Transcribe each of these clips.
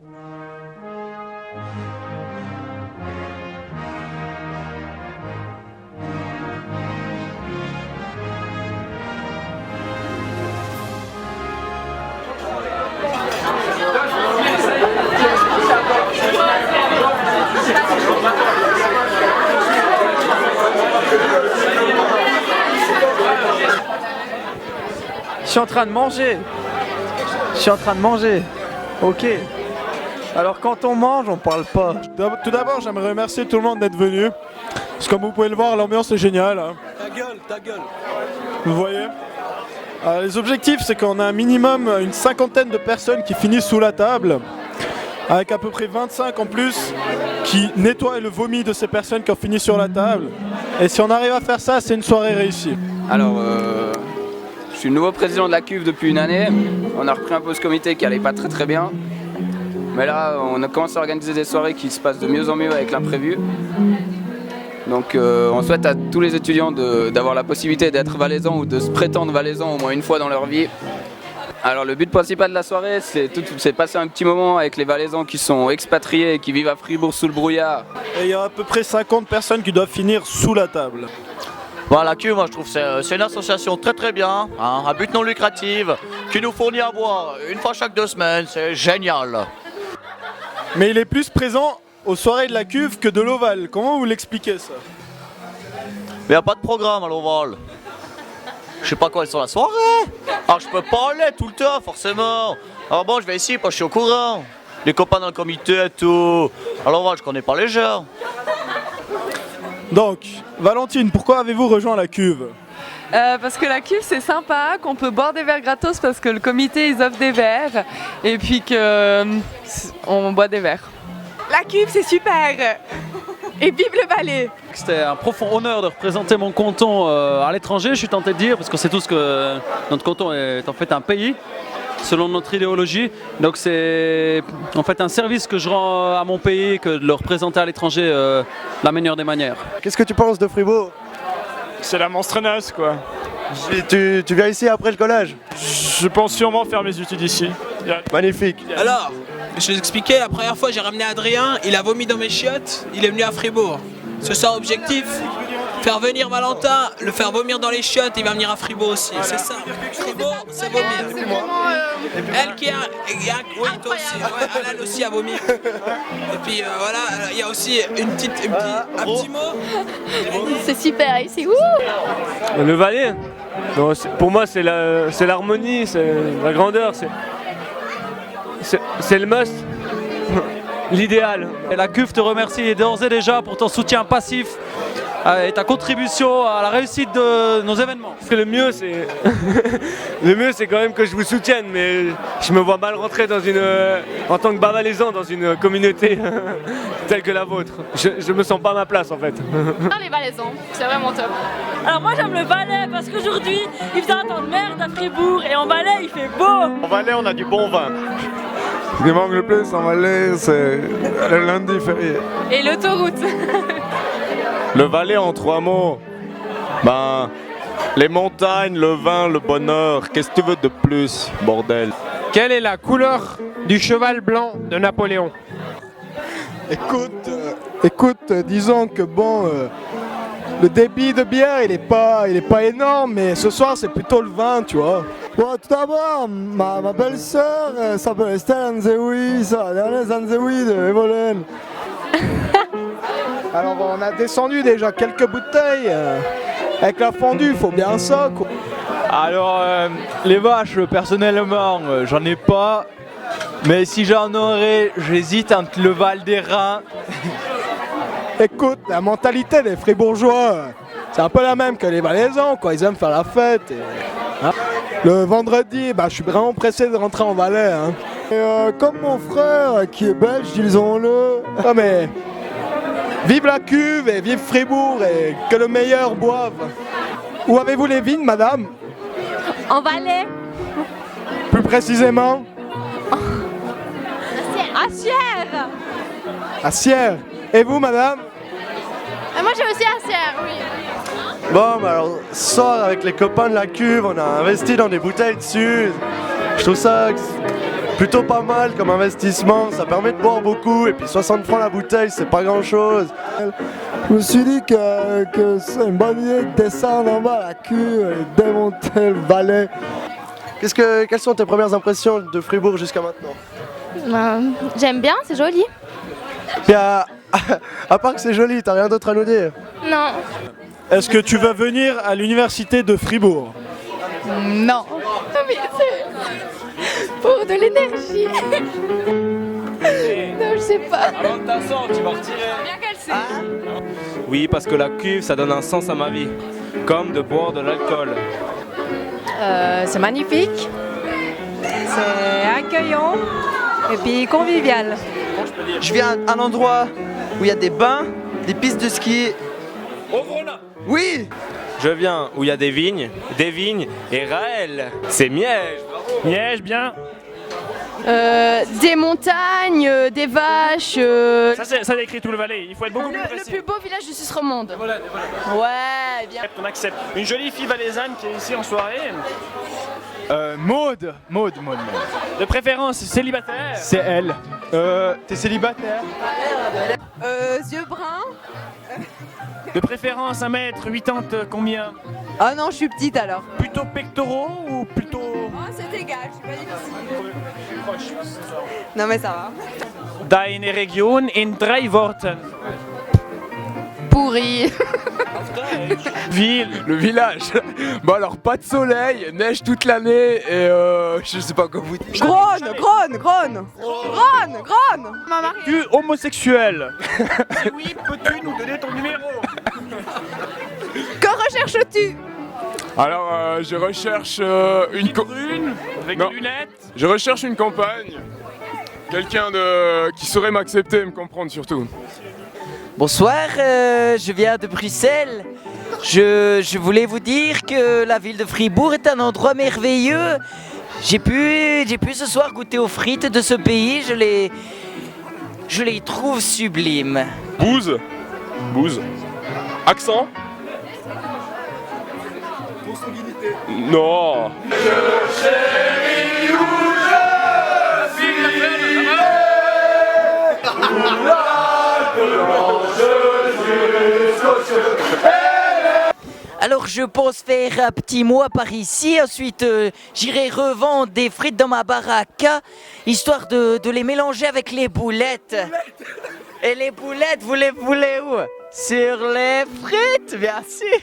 Je suis en train de manger. Je suis en train de manger. Ok. Alors quand on mange, on parle pas. Tout d'abord, j'aimerais remercier tout le monde d'être venu. Parce que comme vous pouvez le voir, l'ambiance est géniale. Hein. Ta gueule. Vous voyez. Alors, les objectifs, c'est qu'on a un minimum une cinquantaine de personnes qui finissent sous la table. Avec à peu près 25 en plus qui nettoient le vomi de ces personnes qui ont fini sur la table. Et si on arrive à faire ça, c'est une soirée réussie. Alors, je suis le nouveau président de la cuve depuis une année. On a repris un peu ce comité qui allait pas très bien. Mais là, on a commencé à organiser des soirées qui se passent de mieux en mieux avec l'imprévu. Donc on souhaite à tous les étudiants d'avoir la possibilité d'être valaisans ou de se prétendre valaisans au moins une fois dans leur vie. Alors le but principal de la soirée, c'est passer un petit moment avec les valaisans qui sont expatriés et qui vivent à Fribourg sous le brouillard. Et il y a à peu près 50 personnes qui doivent finir sous la table. Bon, la cuve, moi je trouve que c'est une association très bien, hein, à but non lucratif, qui nous fournit à boire une fois chaque 2 semaines, c'est génial. Mais il est plus présent aux soirées de la cuve que de l'Oval. Comment vous l'expliquez ça? Mais y a pas de programme à l'Oval. Je sais pas quoi est sur la soirée. Alors je peux pas aller tout le temps forcément. Alors bon, je vais ici, parce que je suis au courant. Les copains dans le comité et tout. À l'Oval, je connais pas les gens. Donc, Valentine, pourquoi avez-vous rejoint la cuve? Parce que la cuve c'est sympa, qu'on peut boire des verres gratos parce que le comité ils offrent des verres et puis on boit des verres. La cuve c'est super. Et vive le Valais! C'était un profond honneur de représenter mon canton à l'étranger, je suis tenté de dire, parce qu'on sait tous que notre canton est en fait un pays, selon notre idéologie. Donc c'est en fait un service que je rends à mon pays, que de le représenter à l'étranger de la meilleure des manières. Qu'est-ce que tu penses de Fribourg? C'est la monstre-nasse, quoi. Tu viens ici après le collège? Je pense sûrement faire mes études ici. Magnifique. Alors, je vais expliquer, la première fois j'ai ramené Adrien, il a vomi dans mes chiottes, il est venu à Fribourg. C'est ça l'objectif, faire venir Valentin, le faire vomir dans les chiottes, il va venir à Fribourg aussi, c'est ça. Fribourg, c'est vomir. Elle qui a... Oui, toi aussi, ouais, Alan aussi a vomi. Et puis voilà, il y a aussi un petit mot. C'est super ici, Le Valais, non, pour moi c'est l'harmonie, c'est la grandeur, c'est le must, l'idéal. Et la cuve te remercie d'ores et déjà pour ton soutien passif et ta contribution à la réussite de nos événements. Parce que le mieux c'est quand même que je vous soutienne, mais je me vois mal rentrer en tant que bas valaisan dans une communauté telle que la vôtre. Je me sens pas à ma place en fait. Les valaisans, c'est vraiment top. Alors moi j'aime le Valais parce qu'aujourd'hui il faisait un temps de merde à Fribourg et en Valais il fait beau. En Valais on a du bon vin. Ce qui manque le plus en Valais, c'est le lundi férié. Et l'autoroute. Le Valais en 3 mots. Ben, les montagnes, le vin, le bonheur. Qu'est-ce que tu veux de plus, bordel? Quelle est la couleur du cheval blanc de Napoléon? Écoute, disons que bon, le débit de bière il est pas énorme, mais ce soir c'est plutôt le vin, tu vois. Bon, tout d'abord, ma belle-sœur s'appelle Estelle Anzewi, ça, Ernest Anzewi de Evolen. Alors bon, on a descendu déjà quelques bouteilles. Avec la fondue, il faut bien ça, quoi. Alors, les vaches, personnellement, j'en ai pas. Mais si j'en aurais, j'hésite entre le Val des Reins. Écoute, la mentalité des Fribourgeois, c'est un peu la même que les Valaisans, quoi. Ils aiment faire la fête. Hein. Le vendredi, je suis vraiment pressé de rentrer en Valais. Hein. Et, comme mon frère, qui est belge, disons-le. Non mais, vive la cuve et vive Fribourg et que le meilleur boive. Où avez-vous les vignes, madame? En Valais. Plus précisément? À Sierre. À Sierre. Et vous, madame? Moi j'ai aussi à Sierre, oui. Bon, alors, ce soir avec les copains de la cuve, on a investi dans des bouteilles dessus. Je trouve ça plutôt pas mal comme investissement, ça permet de boire beaucoup et puis 60 francs la bouteille c'est pas grand chose. Je me suis dit que c'est une bonne idée de descendre en bas à la cuve et démonter le Valais. Quelles sont tes premières impressions de Fribourg jusqu'à maintenant? J'aime bien, c'est joli. Et à part que c'est joli, t'as rien d'autre à nous dire? Non. Est-ce que tu vas venir à l'université de Fribourg? Non. Mais c'est pour de l'énergie. Non, je sais pas. Avant de t'asseoir, tu vas retirer. Bien qu'elle sait. Oui, parce que la cuve, ça donne un sens à ma vie. Comme de boire de l'alcool. C'est magnifique, c'est accueillant et puis convivial. Je viens à un endroit où il y a des bains, des pistes de ski. Oui. Je viens où il y a des vignes et Raël, c'est Miège. Miège, bien. Des montagnes, des vaches. Ça décrit tout le Valais, il faut être beaucoup plus précis. Le plus beau village du Suisse romande. Ouais, bien. On accepte. Une jolie fille valaisanne qui est ici en soirée. Maud. De préférence célibataire. C'est elle. T'es célibataire? Yeux bruns. De préférence 1m80 combien? Ah non, je suis petite alors. Plutôt pectoraux ou plutôt... Oh, c'est égal, je suis pas difficile. Non mais ça va. Deine Region in 3 Worten. Pourri. Ville. Le village. Bon alors pas de soleil, neige toute l'année et je sais pas quoi vous dire. Gronne. Tu homosexuel. Si oui, peux-tu nous donner ton numéro? Que recherches-tu? Alors je recherche une brune avec des lunettes. Je recherche une compagne. Quelqu'un qui saurait m'accepter et me comprendre surtout. Bonsoir, je viens de Bruxelles. Je voulais vous dire que la ville de Fribourg est un endroit merveilleux. J'ai pu ce soir goûter aux frites de ce pays, je les trouve sublimes. Bouze. Accent. Non. Alors je pense faire un petit mois par ici, ensuite j'irai revendre des frites dans ma baraque, histoire de les mélanger avec les boulettes. Et les boulettes, vous les voulez où? Sur les frites, bien sûr.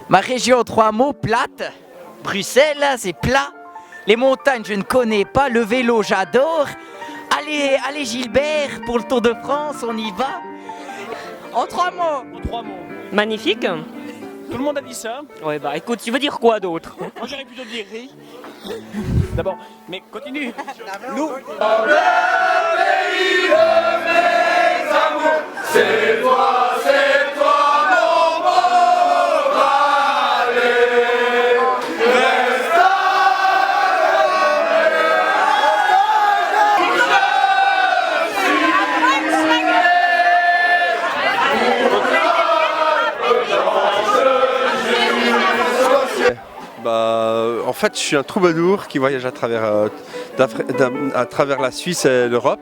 Ma région, 3 mots, plate. Bruxelles, c'est plat. Les montagnes, je ne connais pas. Le vélo, j'adore. Allez Gilbert, pour le Tour de France, on y va. En 3 mots. Magnifique. Tout le monde a dit ça. Ouais, bah écoute, tu veux dire quoi d'autre? Moi j'aurais plutôt dire riz. D'abord, mais continue. Nous. C'est toi mon beau Valais. Reste En fait, je suis un troubadour qui voyage à travers la Suisse et l'Europe.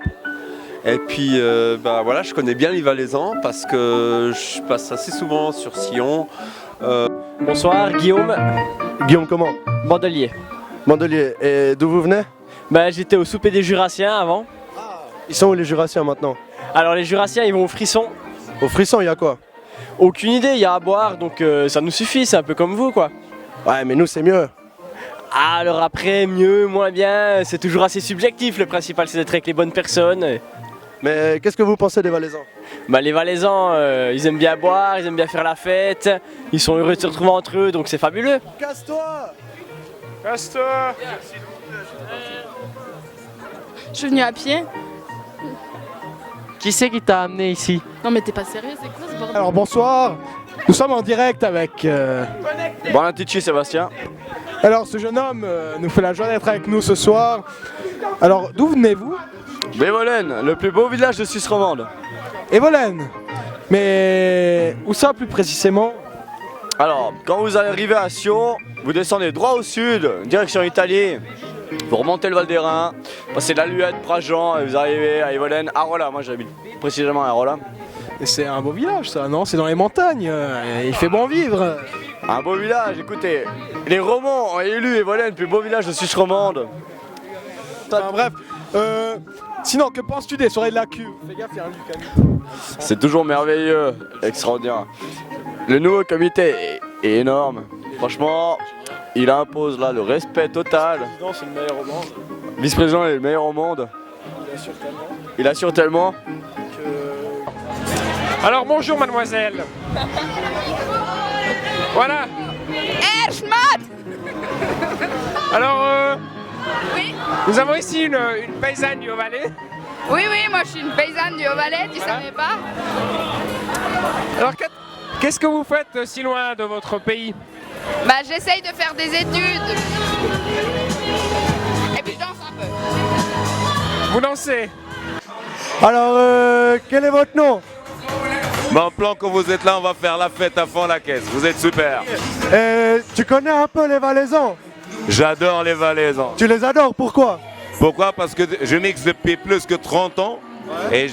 Et puis, voilà, je connais bien les Valaisans parce que je passe assez souvent sur Sion. Bonsoir, Guillaume. Guillaume comment? Mandelier. Mandelier. Et d'où vous venez? J'étais au souper des Jurassiens avant. Ils sont où les Jurassiens maintenant? Alors les Jurassiens, ils vont au Frisson. Au Frisson, il y a quoi? Aucune idée, il y a à boire, donc ça nous suffit, c'est un peu comme vous, quoi. Ouais, mais nous, c'est mieux. Ah, alors après, mieux, moins bien, c'est toujours assez subjectif. Le principal, c'est d'être avec les bonnes personnes. Mais qu'est-ce que vous pensez des Valaisans? Les Valaisans, ils aiment bien boire, ils aiment bien faire la fête. Ils sont heureux de se retrouver entre eux, donc c'est fabuleux. Casse-toi! Casse-toi! Je suis venue à pied. Qui c'est qui t'a amené ici? Non mais t'es pas sérieux, c'est quoi ce bordel? Alors bonsoir, nous sommes en direct avec... Bon appétit Sébastien. Alors ce jeune homme nous fait la joie d'être avec nous ce soir. Alors d'où venez-vous? Bévolène, le plus beau village de Suisse romande. Bévolène. Mais où ça plus précisément? Alors, quand vous arrivez à Sion, vous descendez droit au sud, direction Italie. Vous remontez le Val d'Airain, passez l'Aluette, Prajean, et vous arrivez à Evolène, à Rolla. Moi j'habite précisément à Rolla. Et c'est un beau village ça, non? C'est dans les montagnes, il fait bon vivre. Un beau village, écoutez, les Romands ont élu Evolène plus beau village de Suisse romande. Enfin, bref, sinon que penses-tu des soirées de la cuve? Fais gaffe, il y a un Lucas. C'est toujours merveilleux, extraordinaire. Le nouveau comité est énorme. Franchement, il impose là le respect total. Le président, c'est le meilleur au monde. Vice-président est le meilleur au monde. Il assure tellement. Alors bonjour mademoiselle. Voilà. Alors Oui. nous avons ici une paysanne du Haut-Valais. Oui, moi je suis une paysanne du Haut-Valais, tu savais pas? Alors qu'est-ce que vous faites si loin de votre pays? Bah j'essaye de faire des études. Et puis je danse un peu. Vous dansez? Alors, quel est votre nom? Bon, plan que vous êtes là, on va faire la fête à fond la caisse. Vous êtes super. Tu connais un peu les Valaisans? J'adore les Valaisans. Tu les adores, pourquoi? Pourquoi? Parce que je mixe depuis plus que 30 ans. Et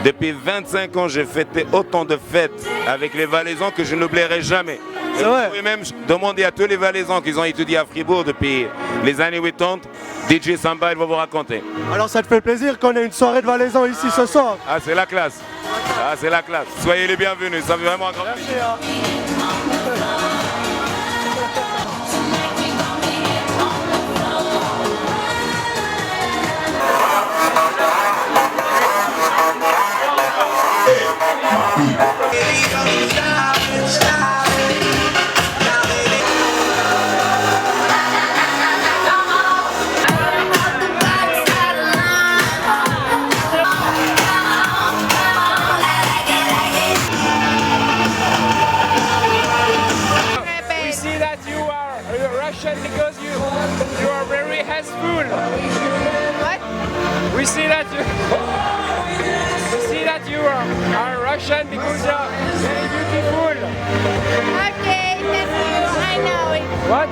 depuis 25 ans, j'ai fêté autant de fêtes avec les Valaisans que je n'oublierai jamais. C'est vrai. Vous pouvez même demander à tous les Valaisans qui ont étudié à Fribourg depuis les années 80. DJ Samba, il va vous raconter. Alors ça te fait plaisir qu'on ait une soirée de Valaisans ici ce soir? Ah, c'est la classe. Ah, c'est la classe. Soyez les bienvenus, ça fait vraiment un grand plaisir. We see that you are Russian because you are very helpful. What? We see that you are Russian because you are very beautiful. Okay, thank you, I know it. What?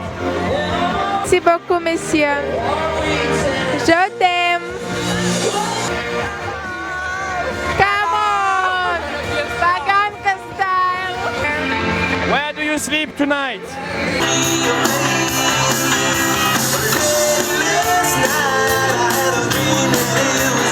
Merci beaucoup, messieurs. Je t'aime. Come on. Paganka style. Where do you sleep tonight? Last night I had a dream that it was